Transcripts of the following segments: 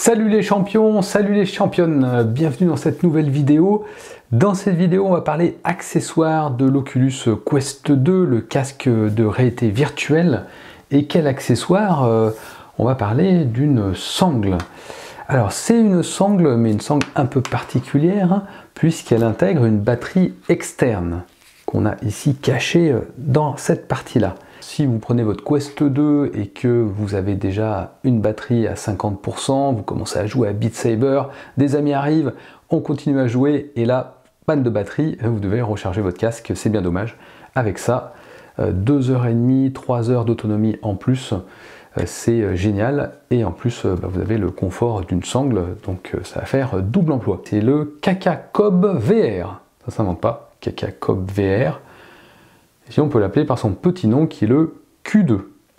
Salut les champions, salut les championnes, bienvenue dans cette nouvelle vidéo. Dans cette vidéo, on va parler accessoires de l'Oculus Quest 2, le casque de réalité virtuelle. Et quel accessoire? On va parler d'une sangle. Alors c'est une sangle, mais une sangle un peu particulière, puisqu'elle intègre une batterie externe, qu'on a ici cachée dans cette partie-là. Si vous prenez votre Quest 2 et que vous avez déjà une batterie à 50%, vous commencez à jouer à Beat Saber, des amis arrivent, on continue à jouer et là, panne de batterie, vous devez recharger votre casque, c'est bien dommage. Avec ça, 2h30, 3 heures d'autonomie en plus, c'est génial. Et en plus, vous avez le confort d'une sangle, donc ça va faire double emploi. C'est le KakaCob VR, ça ne s'invente pas, KakaCob VR. Si on peut l'appeler par son petit nom qui est le Q2.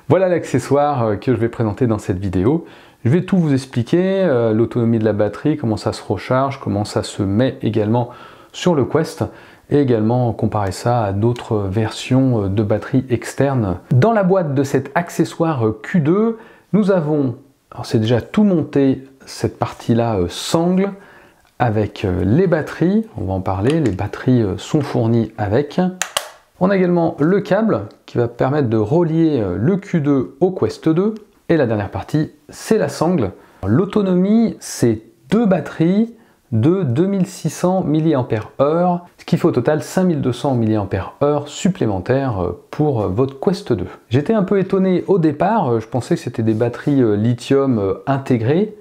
Voilà l'accessoire que je vais présenter dans cette vidéo. Je vais tout vous expliquer, l'autonomie de la batterie, comment ça se recharge, comment ça se met également sur le Quest, et également comparer ça à d'autres versions de batterie externe. Dans la boîte de cet accessoire Q2, nous avons, alors c'est déjà tout monté, cette partie-là sangle, avec les batteries, on va en parler, les batteries sont fournies avec. On a également le câble qui va permettre de relier le Q2 au Quest 2. Et la dernière partie, c'est la sangle. L'autonomie, c'est deux batteries de 2600 mAh, ce qui fait au total 5200 mAh supplémentaires pour votre Quest 2. J'étais un peu étonné au départ, je pensais que c'était des batteries lithium intégrées,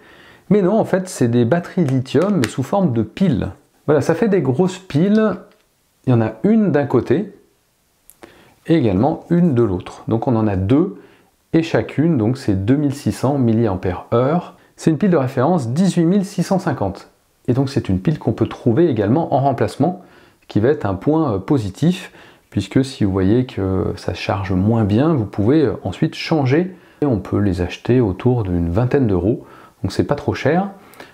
mais non, en fait, c'est des batteries lithium, mais sous forme de piles. Voilà, ça fait des grosses piles. Il y en a une d'un côté, et également une de l'autre. Donc on en a deux, et chacune, donc c'est 2600 mAh. C'est une pile de référence 18650. Et donc c'est une pile qu'on peut trouver également en remplacement, qui va être un point positif, puisque si vous voyez que ça charge moins bien, vous pouvez ensuite changer. Et on peut les acheter autour d'une vingtaine d'euros, donc c'est pas trop cher.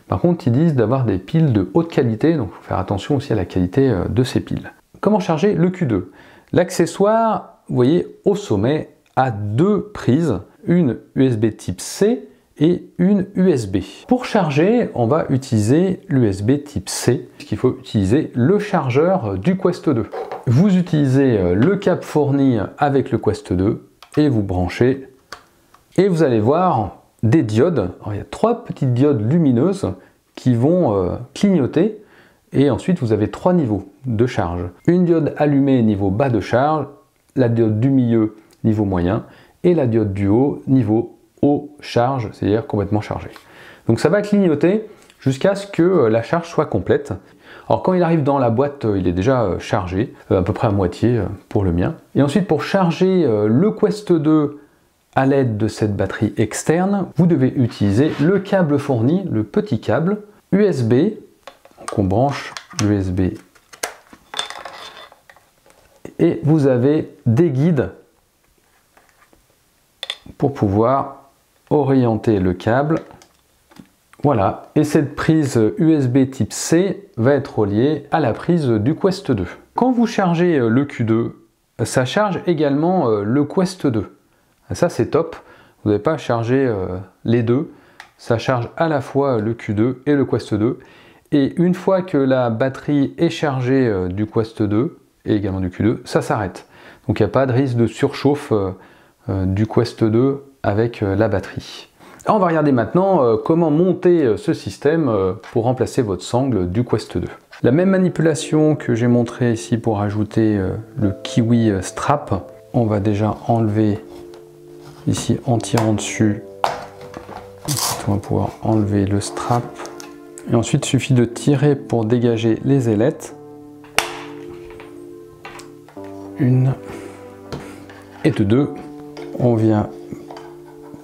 Par contre, ils disent d'avoir des piles de haute qualité, donc il faut faire attention aussi à la qualité de ces piles. Comment charger le Q2? L'accessoire, vous voyez, au sommet, a deux prises, une USB type C et une USB. Pour charger, on va utiliser l'USB type C, puisqu'il faut utiliser le chargeur du Quest 2. Vous utilisez le câble fourni avec le Quest 2 et vous branchez. Et vous allez voir des diodes. Alors, il y a trois petites diodes lumineuses qui vont clignoter. Et ensuite, vous avez trois niveaux de charge. Une diode allumée niveau bas de charge, la diode du milieu niveau moyen, et la diode du haut niveau haut charge, c'est-à-dire complètement chargée. Donc ça va clignoter jusqu'à ce que la charge soit complète. Alors quand il arrive dans la boîte, il est déjà chargé, à peu près à moitié pour le mien. Et ensuite, pour charger le Quest 2 à l'aide de cette batterie externe, vous devez utiliser le câble fourni, le petit câble USB. On branche l'USB et vous avez des guides pour pouvoir orienter le câble. Voilà, et cette prise USB type C va être reliée à la prise du Quest 2. Quand vous chargez le Q2, ça charge également le Quest 2. Ça c'est top, vous n'avez pas à charger les deux, ça charge à la fois le Q2 et le Quest 2. Et une fois que la batterie est chargée du Quest 2 et également du Q2, ça s'arrête. Donc il n'y a pas de risque de surchauffe du Quest 2 avec la batterie. Alors, on va regarder maintenant comment monter ce système pour remplacer votre sangle du Quest 2. La même manipulation que j'ai montré ici pour ajouter le Kiwi Strap. On va déjà enlever ici en tirant dessus. On va pouvoir enlever le strap. Et ensuite, il suffit de tirer pour dégager les ailettes. Une et de deux. On vient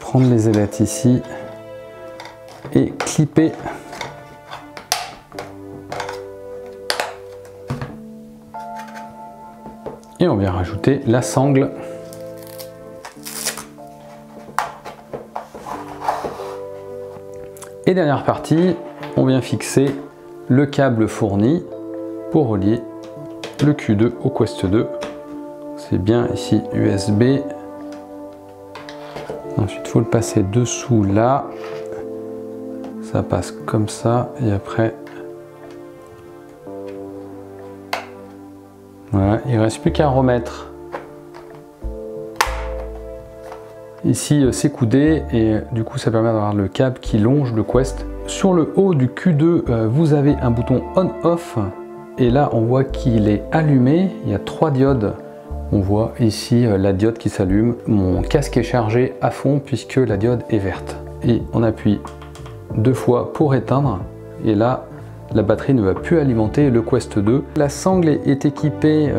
prendre les ailettes ici et clipper. Et on vient rajouter la sangle. Et dernière partie, on vient fixer le câble fourni pour relier le Q2 au Quest 2. C'est bien ici USB. Ensuite, il faut le passer dessous là. ça passe comme ça et après voilà, il ne reste plus qu'à remettre ici c'est coudé et du coup ça permet d'avoir le câble qui longe le Quest. Sur le haut du Q2 vous avez un bouton on-off et là on voit qu'il est allumé, il y a 3 diodes. On voit ici la diode qui s'allume, mon casque est chargé à fond puisque la diode est verte. Et on appuie 2 fois pour éteindre et là la batterie ne va plus alimenter le Quest 2. La sangle est équipée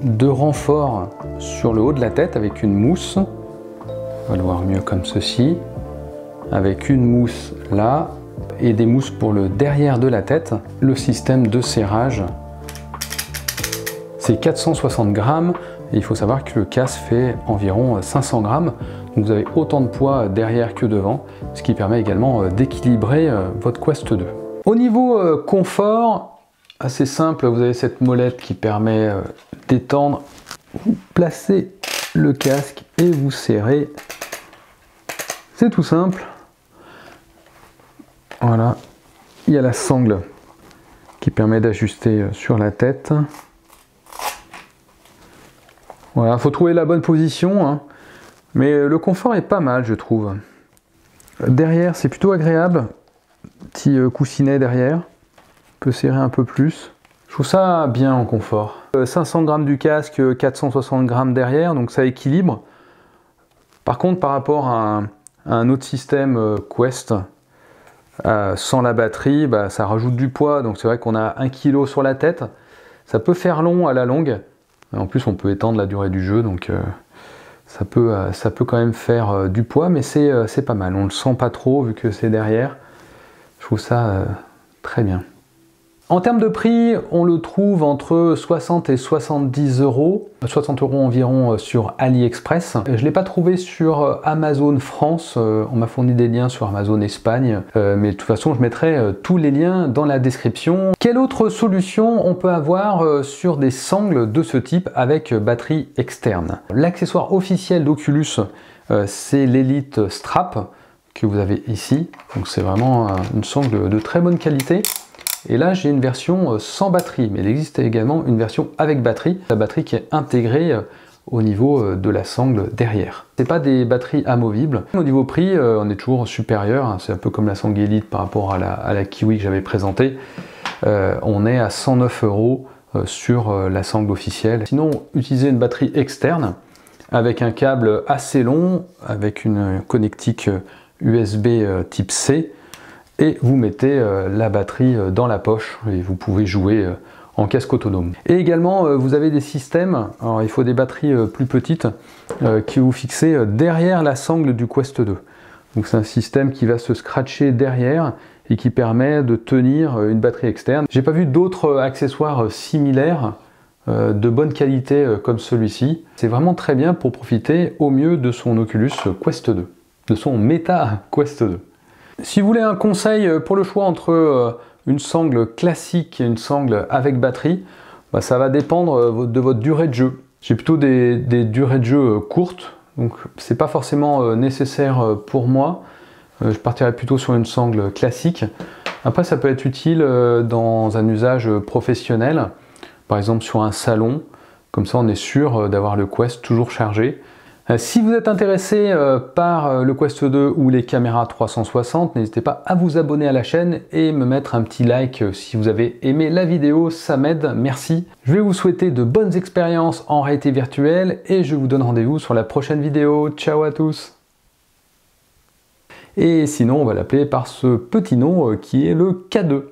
de renforts sur le haut de la tête avec une mousse. On va le voir mieux comme ceci. Avec une mousse là et des mousses pour le derrière de la tête. Le système de serrage, c'est 460 grammes et il faut savoir que le casque fait environ 500 grammes. Donc vous avez autant de poids derrière que devant, ce qui permet également d'équilibrer votre Quest 2. Au niveau confort, assez simple, vous avez cette molette qui permet d'étendre. Vous placez le casque et vous serrez. C'est tout simple. Voilà. Il y a la sangle qui permet d'ajuster sur la tête. Voilà, il faut trouver la bonne position, hein. Mais le confort est pas mal, je trouve. Derrière, c'est plutôt agréable. Petit coussinet derrière. On peut serrer un peu plus. Je trouve ça bien en confort. 500 grammes du casque, 460 grammes derrière, donc ça équilibre. Par contre, par rapport à un autre système Quest, sans la batterie, bah, ça rajoute du poids. Donc c'est vrai qu'on a 1 kg sur la tête. Ça peut faire long à la longue. En plus, on peut étendre la durée du jeu, donc ça peut quand même faire du poids, mais c'est pas mal. On le sent pas trop vu que c'est derrière. Je trouve ça très bien. En termes de prix, on le trouve entre 60 et 70 euros. 60 euros environ sur AliExpress. Je ne l'ai pas trouvé sur Amazon France. On m'a fourni des liens sur Amazon Espagne. Mais de toute façon, je mettrai tous les liens dans la description. Quelle autre solution on peut avoir sur des sangles de ce type avec batterie externe? L'accessoire officiel d'Oculus, c'est l'Elite Strap que vous avez ici. Donc c'est vraiment une sangle de très bonne qualité. Et là, j'ai une version sans batterie, mais il existe également une version avec batterie. La batterie qui est intégrée au niveau de la sangle derrière. C'est pas des batteries amovibles. Au niveau prix, on est toujours supérieur. C'est un peu comme la sangle Elite par rapport à la Kiwi que j'avais présentée. On est à 109 euros sur la sangle officielle. Sinon, utilisez une batterie externe avec un câble assez long, avec une connectique USB type C. Et vous mettez la batterie dans la poche et vous pouvez jouer en casque autonome. Et également, vous avez des systèmes, alors il faut des batteries plus petites, qui vous fixez derrière la sangle du Quest 2. Donc c'est un système qui va se scratcher derrière et qui permet de tenir une batterie externe. J'ai pas vu d'autres accessoires similaires de bonne qualité comme celui-ci. C'est vraiment très bien pour profiter au mieux de son Oculus Quest 2, de son Meta Quest 2. Si vous voulez un conseil pour le choix entre une sangle classique et une sangle avec batterie, bah ça va dépendre de votre durée de jeu. J'ai plutôt des durées de jeu courtes, donc c'est pas forcément nécessaire pour moi. Je partirais plutôt sur une sangle classique. Après, ça peut être utile dans un usage professionnel, par exemple sur un salon. Comme ça, on est sûr d'avoir le Quest toujours chargé. Si vous êtes intéressé par le Quest 2 ou les caméras 360, n'hésitez pas à vous abonner à la chaîne et me mettre un petit like si vous avez aimé la vidéo, ça m'aide, merci. Je vais vous souhaiter de bonnes expériences en réalité virtuelle et je vous donne rendez-vous sur la prochaine vidéo. Ciao à tous! Et sinon, on va l'appeler par ce petit nom qui est le K2.